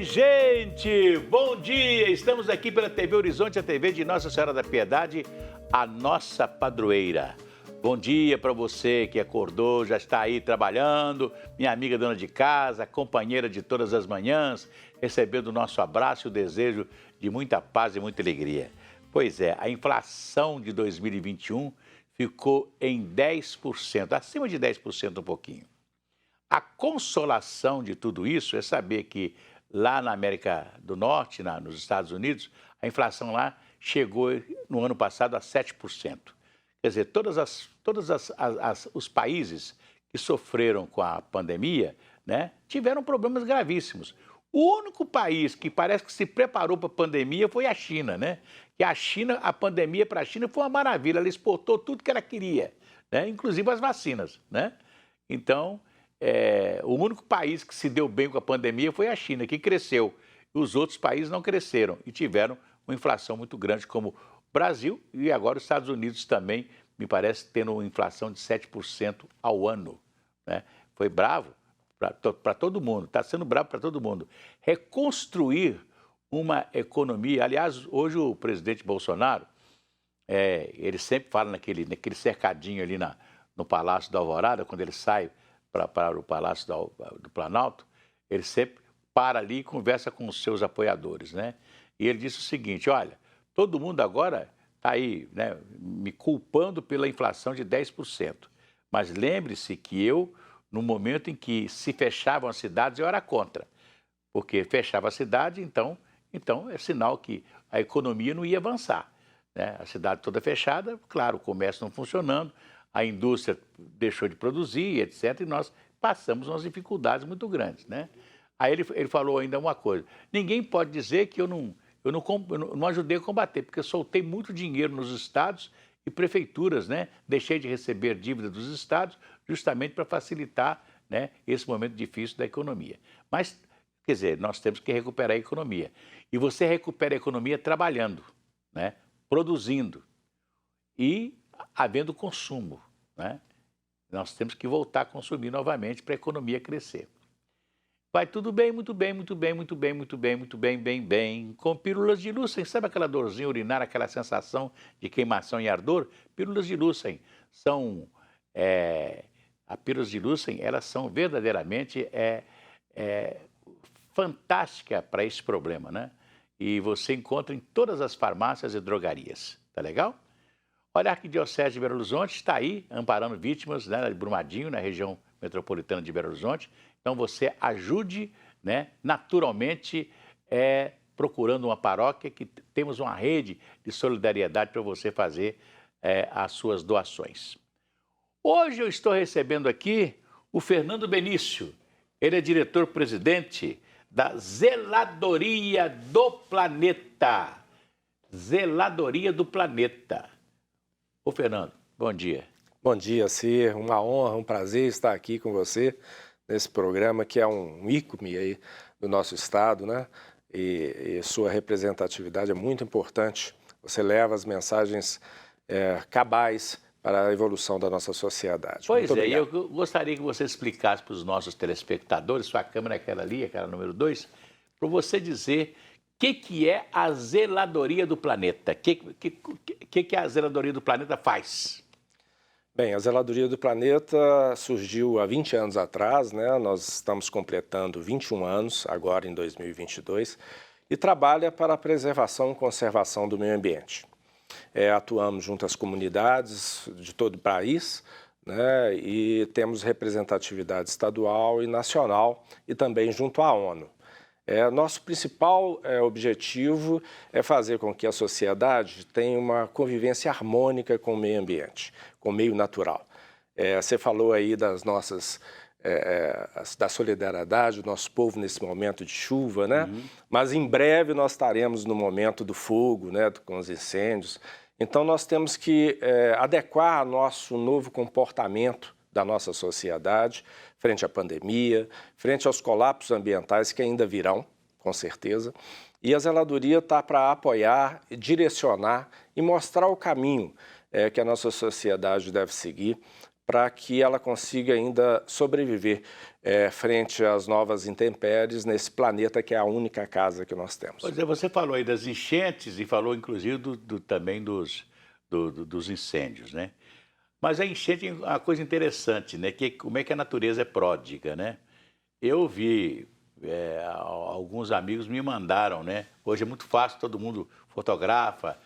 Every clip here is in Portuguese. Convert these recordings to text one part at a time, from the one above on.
Oi, gente! Bom dia! Estamos aqui pela TV Horizonte, a TV de Nossa Senhora da Piedade, a nossa padroeira. Bom dia para você que acordou, já está aí trabalhando, minha amiga dona de casa, companheira de todas as manhãs, recebendo o nosso abraço e o desejo de muita paz e muita alegria. Pois é, a inflação de 2021 ficou em 10%, acima de 10% um pouquinho. A consolação de tudo isso é saber que lá na América do Norte, nos Estados Unidos, a inflação lá chegou no ano passado a 7%. Quer dizer, os países que sofreram com a pandemia, né, tiveram problemas gravíssimos. O único país que parece que se preparou para a pandemia foi a China, né? Que a pandemia para a China foi uma maravilha, ela exportou tudo que ela queria, né? Inclusive as vacinas, né? Então, o único país que se deu bem com a pandemia foi a China, que cresceu. Os outros países não cresceram e tiveram uma inflação muito grande, como o Brasil e agora os Estados Unidos também, me parece, tendo uma inflação de 7% ao ano, né? Foi bravo para todo mundo, está sendo bravo para todo mundo. Reconstruir uma economia, aliás, hoje o presidente Bolsonaro, ele sempre fala naquele cercadinho ali no Palácio da Alvorada, quando ele sai para o Palácio do Planalto, ele sempre para ali e conversa com os seus apoiadores, né? E ele disse o seguinte: olha, todo mundo agora está aí, né, me culpando pela inflação de 10%. Mas lembre-se que eu, no momento em que se fechavam as cidades, eu era contra. Porque fechava a cidade, então é sinal que a economia não ia avançar, né? A cidade toda fechada, claro, o comércio não funcionando, a indústria deixou de produzir, etc. E nós passamos umas dificuldades muito grandes, né? Aí ele falou ainda uma coisa: ninguém pode dizer que eu não ajudei a combater, porque eu soltei muito dinheiro nos estados e prefeituras, né? Deixei de receber dívida dos estados justamente para facilitar, né, esse momento difícil da economia. Mas, quer dizer, nós temos que recuperar a economia. E você recupera a economia trabalhando, né? Produzindo e havendo consumo, né? Nós temos que voltar a consumir novamente para a economia crescer. Vai tudo bem, muito bem, muito bem, muito bem, muito bem, muito bem, bem, com pílulas de Lúcen. Sabe aquela dorzinha urinária, aquela sensação de queimação e ardor? Pílulas de Lúcen são... As pílulas de Lúcen, elas são verdadeiramente fantásticas para esse problema, né? E você encontra em todas as farmácias e drogarias, tá legal? Olha, a Arquidiocese de Belo Horizonte está aí amparando vítimas, né, de Brumadinho, na região metropolitana de Belo Horizonte. Então você ajude, né, naturalmente, procurando uma paróquia, que temos uma rede de solidariedade para você fazer as suas doações. Hoje eu estou recebendo aqui o Fernando Benício. Ele é diretor-presidente da Zeladoria do Planeta. Zeladoria do Planeta. Ô, Fernando, bom dia. Bom dia, Cir. Uma honra, um prazer estar aqui com você nesse programa que é um ícone aí do nosso estado, né? E sua representatividade é muito importante. Você leva as mensagens cabais para a evolução da nossa sociedade. Pois é, eu gostaria que você explicasse para os nossos telespectadores, sua câmera é aquela ali, aquela número 2, para você dizer o que é a Zeladoria do Planeta. O que a Zeladoria do Planeta faz? Bem, a Zeladoria do Planeta surgiu há 20 anos atrás, né? Nós estamos completando 21 anos, agora em 2022, e trabalha para a preservação e conservação do meio ambiente. Atuamos junto às comunidades de todo o país, né? E temos representatividade estadual e nacional e também junto à ONU. Nosso principal objetivo é fazer com que a sociedade tenha uma convivência harmônica com o meio ambiente, com o meio natural. Você falou aí das nossas, da solidariedade do nosso povo nesse momento de chuva, né? Uhum. Mas em breve nós estaremos no momento do fogo, né? Com os incêndios. Então nós temos que adequar nosso novo comportamento da nossa sociedade frente à pandemia, frente aos colapsos ambientais que ainda virão, com certeza. E a Zeladoria está para apoiar, direcionar e mostrar o caminho que a nossa sociedade deve seguir para que ela consiga ainda sobreviver frente às novas intempéries nesse planeta que é a única casa que nós temos. Pois é, você falou aí das enchentes e falou inclusive também dos incêndios, né? Mas a enchente é uma coisa interessante, né? Como é que a natureza é pródiga, né? Eu vi, alguns amigos me mandaram, né? Hoje é muito fácil, todo mundo fotografa,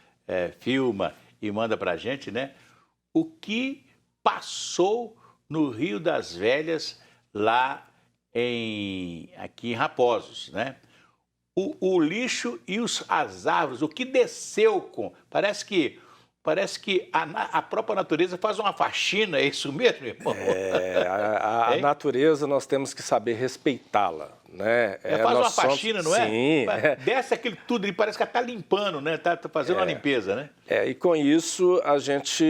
filma e manda para a gente, né? O que passou no Rio das Velhas, lá aqui em Raposos, né? O lixo e as árvores, o que desceu com... Parece que a própria natureza faz uma faxina, é isso mesmo, irmão? A natureza nós temos que saber respeitá-la, né? Faz uma faxina, não é? Sim. Desce aquele tudo e parece que está limpando, né? Está fazendo uma limpeza, né? E com isso a gente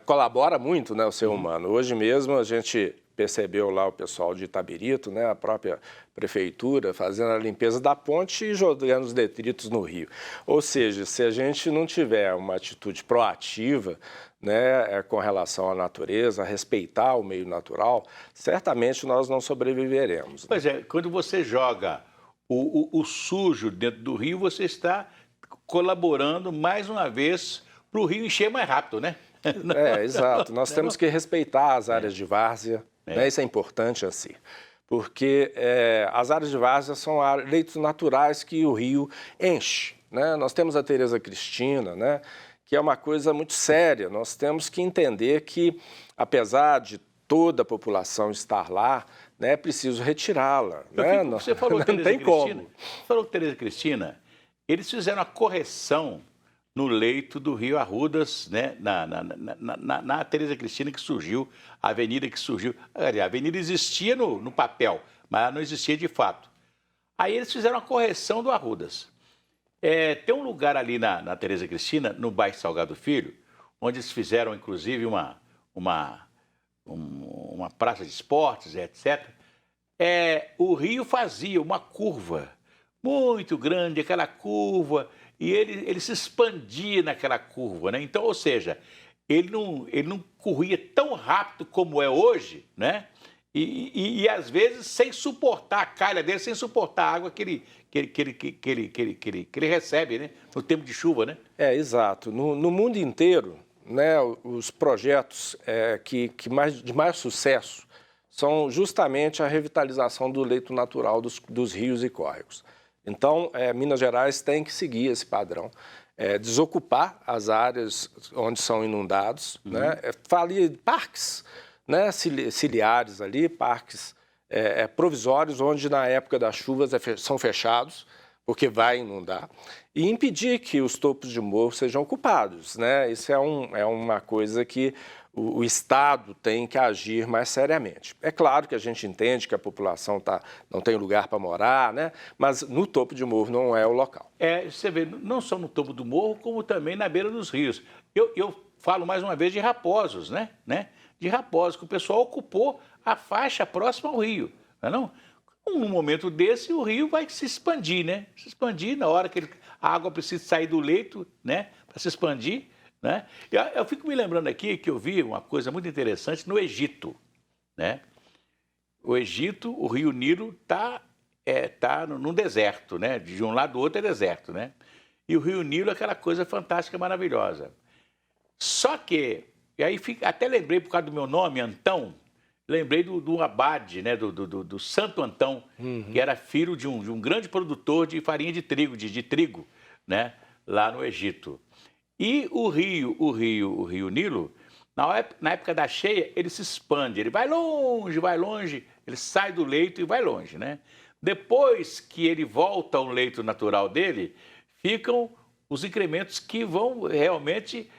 colabora muito, né, o ser humano. Hoje mesmo a gente percebeu lá o pessoal de Itabirito, né, a própria prefeitura, fazendo a limpeza da ponte e jogando os detritos no rio. Ou seja, se a gente não tiver uma atitude proativa, né, com relação à natureza, respeitar o meio natural, certamente nós não sobreviveremos. Pois é, quando você joga o sujo dentro do rio, você está colaborando mais uma vez para o rio encher mais rápido, né? Exato. Nós temos que respeitar as áreas de várzea, né? Isso é importante assim, porque as áreas de várzea são leitos naturais que o rio enche, né? Nós temos a Tereza Cristina, né, que é uma coisa muito séria. Nós temos que entender que, apesar de toda a população estar lá, né, é preciso retirá-la. Né? Você falou não Tereza tem Cristina, como. Você falou que Tereza Cristina, eles fizeram a correção no leito do Rio Arrudas, né? na Tereza Cristina que surgiu, a avenida que surgiu. A avenida existia no papel, mas ela não existia de fato. Aí eles fizeram a correção do Arrudas. Tem um lugar ali na Tereza Cristina, no bairro Salgado Filho, onde eles fizeram, inclusive, uma praça de esportes, etc. O rio fazia uma curva muito grande, aquela curva, e ele se expandia naquela curva, né? Então, ou seja, ele não corria tão rápido como é hoje, né? E às vezes sem suportar a calha dele, sem suportar a água que ele recebe, né? No tempo de chuva, né? Exato. No mundo inteiro, né, os projetos de mais sucesso são justamente a revitalização do leito natural dos rios e córregos. Então, Minas Gerais tem que seguir esse padrão, desocupar as áreas onde são inundados, né? Fale de parques, né, ciliares ali, parques provisórios, onde na época das chuvas são fechados, porque vai inundar, e impedir que os topos de morro sejam ocupados, né? Isso é uma coisa que o Estado tem que agir mais seriamente. É claro que a gente entende que a população não tem lugar para morar, né? Mas no topo de morro não é o local. Você vê, não só no topo do morro, como também na beira dos rios. Eu falo mais uma vez de Raposos, né? De Raposos, que o pessoal ocupou a faixa próxima ao rio, não é não? Num momento desse, o rio vai se expandir, né? Se expandir na hora que a água precisa sair do leito, né? Para se expandir, né? Eu fico me lembrando aqui que eu vi uma coisa muito interessante no Egito, né? O Egito, o rio Nilo tá num deserto, né? De um lado do outro é deserto, né? E o rio Nilo é aquela coisa fantástica, maravilhosa. Só que, e aí até lembrei por causa do meu nome, Antão, lembrei do abade, né, do Santo Antão, que era filho de um grande produtor de farinha de trigo, de trigo, né, lá no Egito. E o rio Nilo, na época da cheia, ele se expande, ele vai longe, ele sai do leito e vai longe, né? Depois que ele volta ao leito natural dele, ficam os incrementos que vão realmente...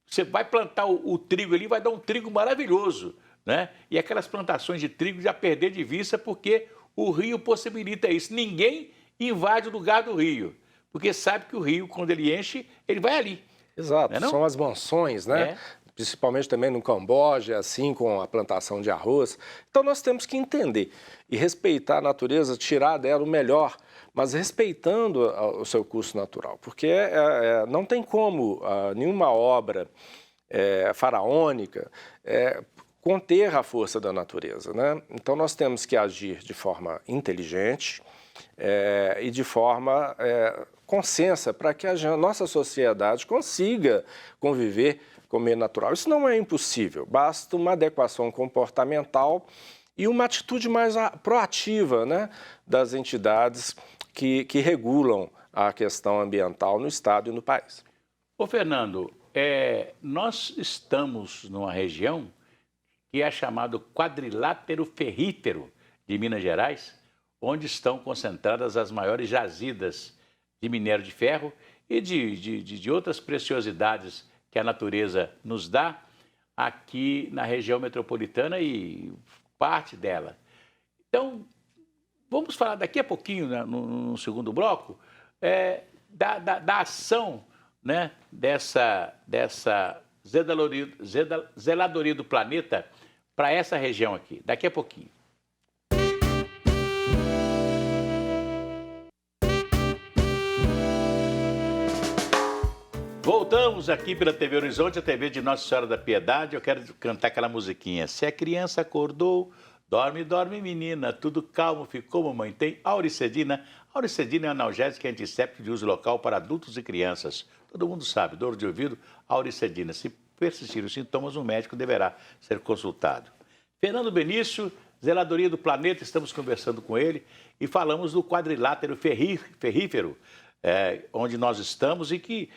Você vai plantar o trigo ali, vai dar um trigo maravilhoso, né? E aquelas plantações de trigo já perder de vista porque o rio possibilita isso. Ninguém invade o lugar do rio, porque sabe que o rio, quando ele enche, ele vai ali. Exato, são as monções, né? Principalmente também no Camboja, assim, com a plantação de arroz. Então nós temos que entender e respeitar a natureza, tirar dela o melhor, mas respeitando o seu curso natural, porque não tem como nenhuma obra faraônica conter a força da natureza, né? Então, nós temos que agir de forma inteligente e de forma consensa para que a nossa sociedade consiga conviver com o meio natural. Isso não é impossível, basta uma adequação comportamental e uma atitude mais proativa, né, das entidades que regulam a questão ambiental no Estado e no país. Ô, Fernando, nós estamos numa região que é chamado quadrilátero ferrífero de Minas Gerais, onde estão concentradas as maiores jazidas de minério de ferro e de outras preciosidades que a natureza nos dá aqui na região metropolitana e parte dela. Então, vamos falar daqui a pouquinho, né, no segundo bloco, da ação, né, dessa zeladoria do planeta para essa região aqui, daqui a pouquinho. Voltamos aqui pela TV Horizonte, a TV de Nossa Senhora da Piedade. Eu quero cantar aquela musiquinha. Se a criança acordou, dorme, dorme menina, tudo calmo ficou, mamãe tem Auricedina. Auricedina é um analgésico e antisséptico de uso local para adultos e crianças. Todo mundo sabe, dor de ouvido, Auricedina. Se persistirem os sintomas, o médico deverá ser consultado. Fernando Benício, Zeladoria do Planeta, estamos conversando com ele e falamos do quadrilátero ferrífero, onde nós estamos e que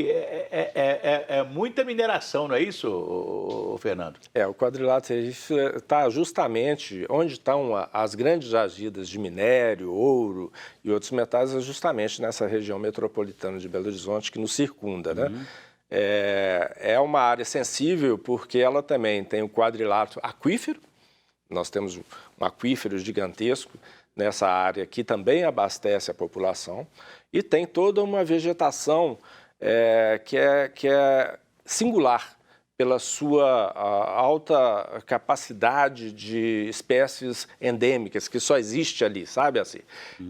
é muita mineração, não é isso, Fernando? O quadrilátero está justamente onde estão as grandes jazidas de minério, ouro e outros metais, é justamente nessa região metropolitana de Belo Horizonte que nos circunda, né? É uma área sensível porque ela também tem o quadrilátero aquífero. Nós temos um aquífero gigantesco nessa área que também abastece a população e tem toda uma vegetação que é singular pela sua alta capacidade de espécies endêmicas, que só existe ali, sabe assim?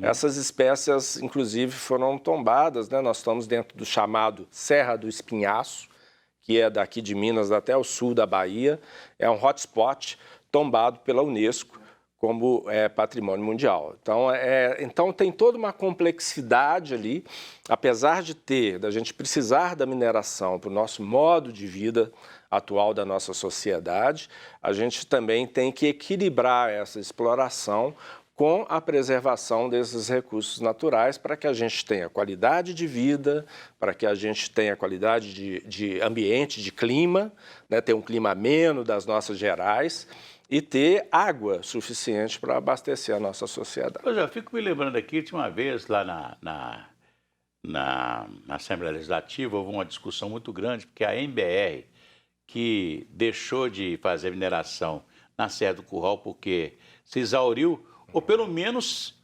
Essas espécies, inclusive, foram tombadas, né? Nós estamos dentro do chamado Serra do Espinhaço, que é daqui de Minas até o sul da Bahia, é um hotspot tombado pela Unesco como patrimônio mundial. Então tem toda uma complexidade ali, apesar da gente precisar da mineração para o nosso modo de vida atual da nossa sociedade, a gente também tem que equilibrar essa exploração com a preservação desses recursos naturais para que a gente tenha qualidade de vida, para que a gente tenha qualidade de ambiente, de clima, né, ter um clima ameno das nossas gerais, e ter água suficiente para abastecer a nossa sociedade. Eu já fico me lembrando aqui, tinha uma vez lá na Assembleia Legislativa, houve uma discussão muito grande, porque a MBR, que deixou de fazer mineração na Serra do Curral porque se exauriu, ou pelo menos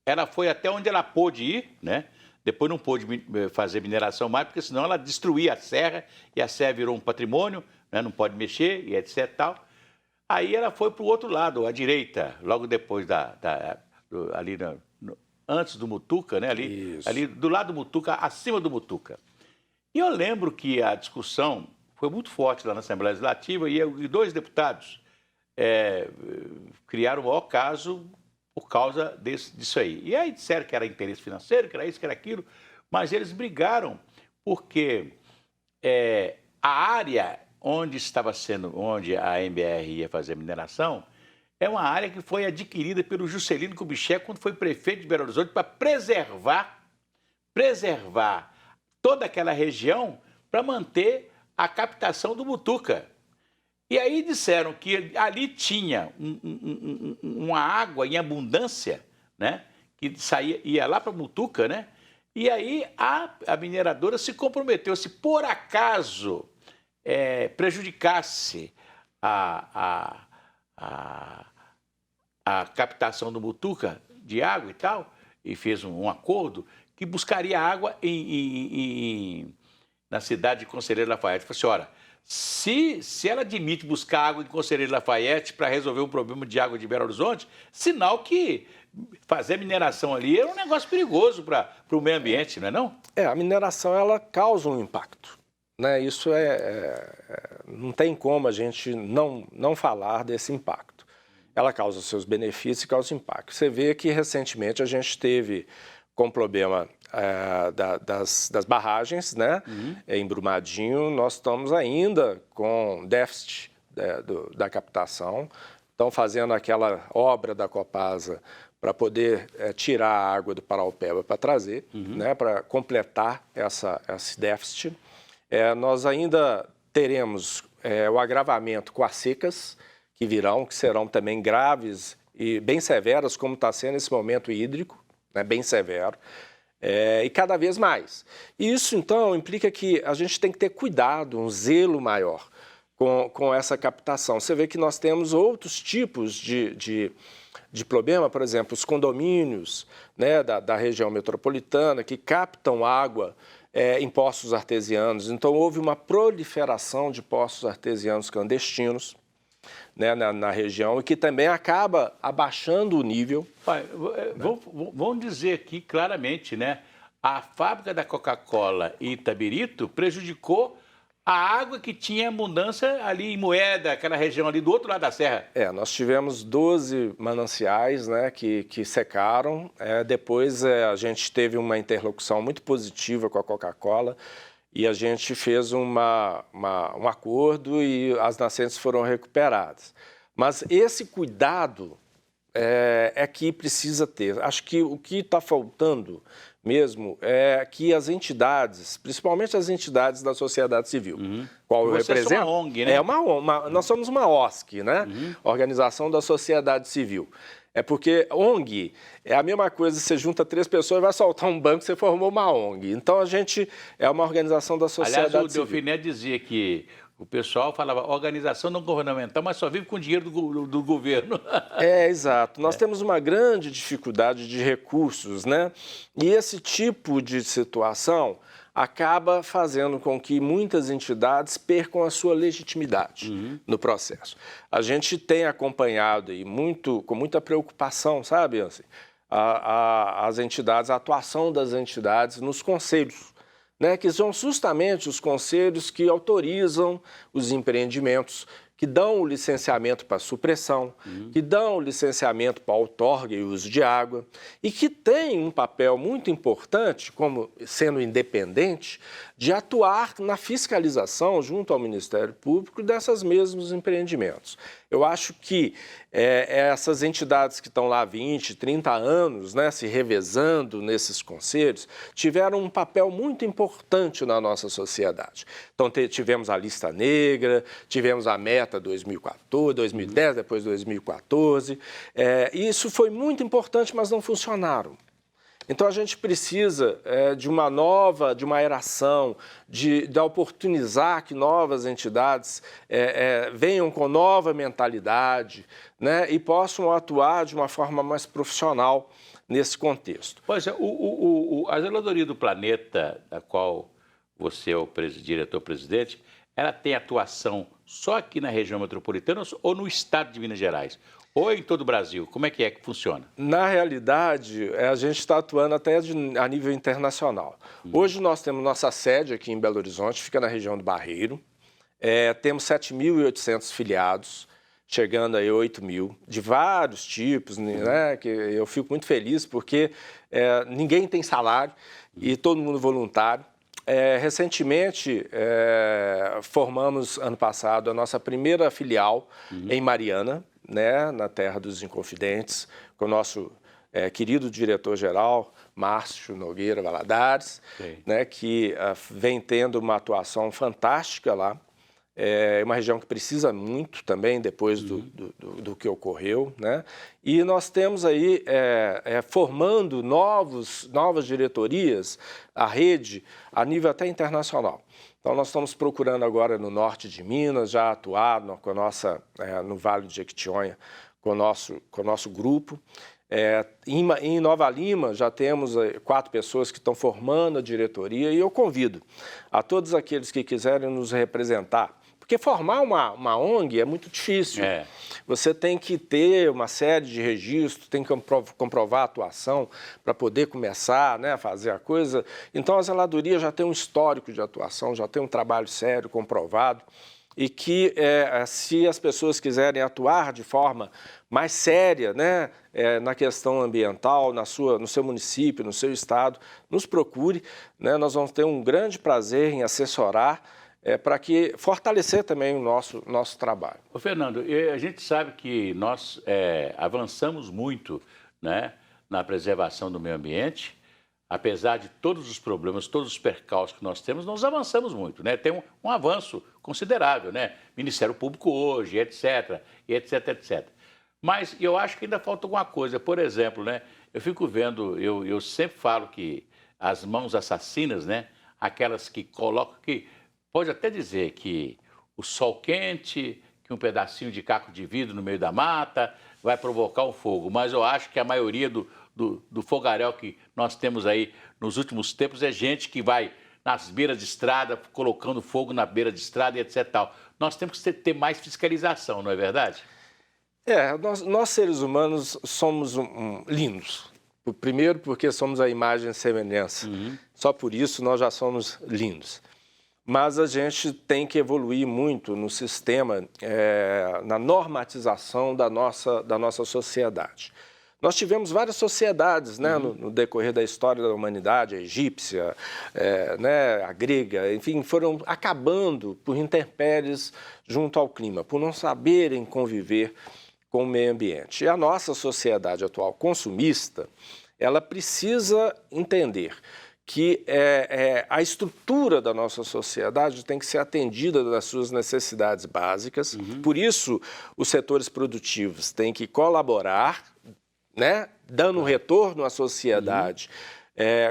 ela foi até onde ela pôde ir, né? Depois não pôde fazer mineração mais, porque senão ela destruía a serra, e a serra virou um patrimônio, né? Não pode mexer, e etc. Tal. Aí ela foi para o outro lado, à direita, logo depois ali antes do Mutuca, né? Ali do lado do Mutuca, acima do Mutuca. E eu lembro que a discussão foi muito forte lá na Assembleia Legislativa e dois deputados criaram o maior caso por causa disso aí. E aí disseram que era interesse financeiro, que era isso, que era aquilo, mas eles brigaram porque a área onde a MBR ia fazer mineração, é uma área que foi adquirida pelo Juscelino Kubitschek quando foi prefeito de Belo Horizonte para preservar toda aquela região para manter a captação do Mutuca. E aí disseram que ali tinha uma água em abundância, né, que ia lá para Mutuca, né? E aí a mineradora se comprometeu, se por acaso prejudicasse a captação do Mutuca de água e tal, e fez um acordo que buscaria água na cidade de Conselheiro Lafayette. Falei, senhora, se ela admite buscar água em Conselheiro Lafayette para resolver um problema de água de Belo Horizonte, sinal que fazer mineração ali é um negócio perigoso para o meio ambiente, não é não? A mineração ela causa um impacto. né, isso não tem como a gente não falar desse impacto. Ela causa seus benefícios e causa impacto. Você vê que recentemente a gente teve com o problema das barragens, né? Em Brumadinho, nós estamos ainda com déficit da captação. Estão fazendo aquela obra da Copasa para poder tirar a água do Paraopeba para trazer, né? Para completar esse déficit. Nós ainda teremos o agravamento com as secas que virão, que serão também graves e bem severas, como está sendo esse momento hídrico, né? Bem severo. E cada vez mais. E isso, então, implica que a gente tem que ter cuidado, um zelo maior com essa captação. Você vê que nós temos outros tipos de problema, por exemplo, os condomínios, né, da região metropolitana que captam água em poços artesianos. Então, houve uma proliferação de poços artesianos clandestinos, né, na região, e que também acaba abaixando o nível. Vamos dizer aqui claramente, né? A fábrica da Coca-Cola em Itabirito prejudicou a água que tinha abundância ali em Moeda, aquela região ali do outro lado da serra. Nós tivemos 12 mananciais, né, que secaram. Depois a gente teve uma interlocução muito positiva com a Coca-Cola e a gente fez um acordo e as nascentes foram recuperadas. Mas esse cuidado que precisa ter. Acho que o que está faltando mesmo é que as entidades, principalmente as entidades da sociedade civil, qual eu represento... Vocês são uma ONG, né? Nós somos uma OSC, né? Organização da Sociedade Civil. Porque ONG é a mesma coisa, você junta 3 pessoas e vai soltar um banco, você formou uma ONG. Então, a gente é uma organização da sociedade civil. Aliás, o Delfiné dizia que o pessoal falava organização não governamental, mas só vive com dinheiro do governo. Exato. Nós temos uma grande dificuldade de recursos, né? E esse tipo de situação acaba fazendo com que muitas entidades percam a sua legitimidade no processo. A gente tem acompanhado aí com muita preocupação, sabe, assim, as entidades, a atuação das entidades nos conselhos, né, que são justamente os conselhos que autorizam os empreendimentos, que dão o licenciamento para supressão, que dão o licenciamento para outorga e uso de água, e que têm um papel muito importante, como sendo independente, de atuar na fiscalização junto ao Ministério Público desses mesmos empreendimentos. Eu acho que essas entidades que estão lá há 20, 30 anos, né, se revezando nesses conselhos, tiveram um papel muito importante na nossa sociedade. Então, tivemos a Lista Negra, tivemos a Meta 2014, 2010, depois 2014. Isso foi muito importante, mas não funcionaram. Então, a gente precisa de uma eração, de oportunizar que novas entidades venham com nova mentalidade, né, e possam atuar de uma forma mais profissional nesse contexto. Pois é, a Zeladoria do Planeta, da qual você é o diretor-presidente, ela tem atuação só aqui na região metropolitana ou no estado de Minas Gerais? Ou em todo o Brasil? Como é que funciona? Na realidade, a gente está atuando até a nível internacional. Hoje nós temos nossa sede aqui em Belo Horizonte, fica na região do Barreiro. Temos 7.800 filiados, chegando aí a 8.000, de vários tipos, né? Que eu fico muito feliz porque ninguém tem salário e todo mundo voluntário. Recentemente, formamos, ano passado, a nossa primeira filial em Mariana, né, na Terra dos Inconfidentes, com o nosso querido diretor-geral, Márcio Nogueira Valadares, né, que vem tendo uma atuação fantástica lá. É uma região que precisa muito também depois do que ocorreu, né? E nós temos aí formando novas diretorias, a rede, a nível até internacional. Então, nós estamos procurando agora no norte de Minas já atuar no Vale de Jequitinhonha com o nosso grupo. Em Nova Lima já temos 4 pessoas que estão formando a diretoria e eu convido a todos aqueles que quiserem nos representar, Porque formar uma ONG é muito difícil. Você tem que ter uma série de registros, tem que comprovar a atuação para poder começar, né, a fazer a coisa. Então, a zeladoria já tem um histórico de atuação, já tem um trabalho sério, comprovado, e que, se as pessoas quiserem atuar de forma mais séria, né, na questão ambiental, no seu município, no seu estado, nos procure, né, nós vamos ter um grande prazer em assessorar, para fortalecer também o nosso trabalho. Ô, Fernando, a gente sabe que nós avançamos muito, né, na preservação do meio ambiente. Apesar de todos os problemas, todos os percalços que nós temos, nós avançamos muito, né? Tem um avanço considerável, né? Ministério Público hoje, etc, etc. Mas eu acho que ainda falta alguma coisa. Por exemplo, né? Eu fico vendo, eu sempre falo que as mãos assassinas, né? Aquelas que colocam, que pode até dizer que o sol quente, que um pedacinho de caco de vidro no meio da mata vai provocar um fogo. Mas eu acho que a maioria do fogaréu que nós temos aí nos últimos tempos é gente que vai nas beiras de estrada, colocando fogo na beira de estrada e etc. Tal. Nós temos que ter mais fiscalização, não é verdade? Nós seres humanos somos lindos. Primeiro porque somos a imagem e semelhança. Só por isso nós já somos lindos. Mas a gente tem que evoluir muito no sistema, na normatização da nossa sociedade. Nós tivemos várias sociedades, né, no decorrer da história da humanidade, a egípcia, né, a grega, enfim, foram acabando por intempéries junto ao clima, por não saberem conviver com o meio ambiente. E a nossa sociedade atual consumista, ela precisa entender que a estrutura da nossa sociedade tem que ser atendida das suas necessidades básicas. Por isso, os setores produtivos têm que colaborar, né, dando um retorno à sociedade,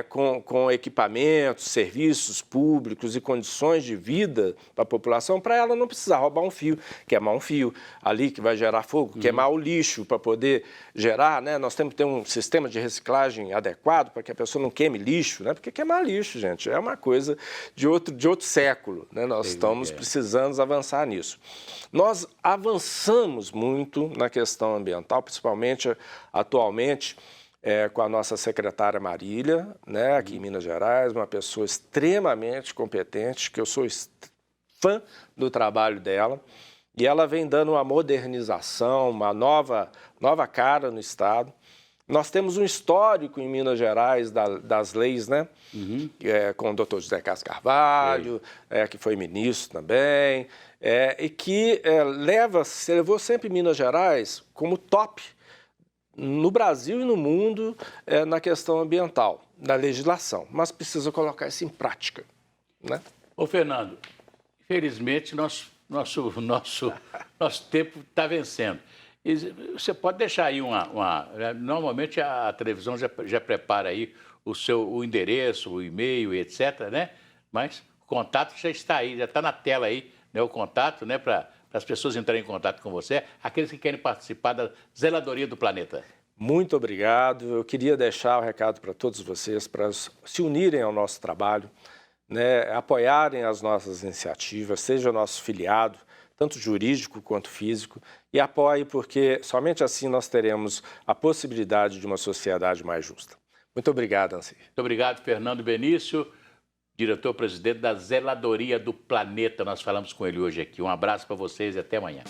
com equipamentos, serviços públicos e condições de vida para a população, para ela não precisar roubar um fio, queimar um fio ali que vai gerar fogo, queimar o lixo para poder gerar, né? Nós temos que ter um sistema de reciclagem adequado para que a pessoa não queime lixo, né? Porque queimar lixo, gente, é uma coisa de outro século, né? Nós estamos precisando avançar nisso. Nós avançamos muito na questão ambiental, principalmente atualmente, com a nossa secretária Marília, né, aqui em Minas Gerais, uma pessoa extremamente competente, que eu sou fã do trabalho dela, e ela vem dando uma modernização, uma nova cara no Estado. Nós temos um histórico em Minas Gerais das leis, né, com o doutor José Carlos Carvalho, que foi ministro também, e que levou sempre Minas Gerais como top no Brasil e no mundo na questão ambiental, na legislação, mas precisa colocar isso em prática, né? Ô, Fernando, infelizmente nosso tempo está vencendo. E você pode deixar aí normalmente a televisão já prepara aí o endereço, o e-mail, etc, né? Mas o contato já está aí, já está na tela aí, né, o contato, né, para as pessoas entrarem em contato com você, aqueles que querem participar da Zeladoria do Planeta. Muito obrigado. Eu queria deixar o recado para todos vocês, para se unirem ao nosso trabalho, né, apoiarem as nossas iniciativas, seja nosso filiado, tanto jurídico quanto físico, e apoie, porque somente assim nós teremos a possibilidade de uma sociedade mais justa. Muito obrigado, Ansir. Muito obrigado, Fernando Benício, diretor-presidente da Zeladoria do Planeta. Nós falamos com ele hoje aqui. Um abraço para vocês e até amanhã.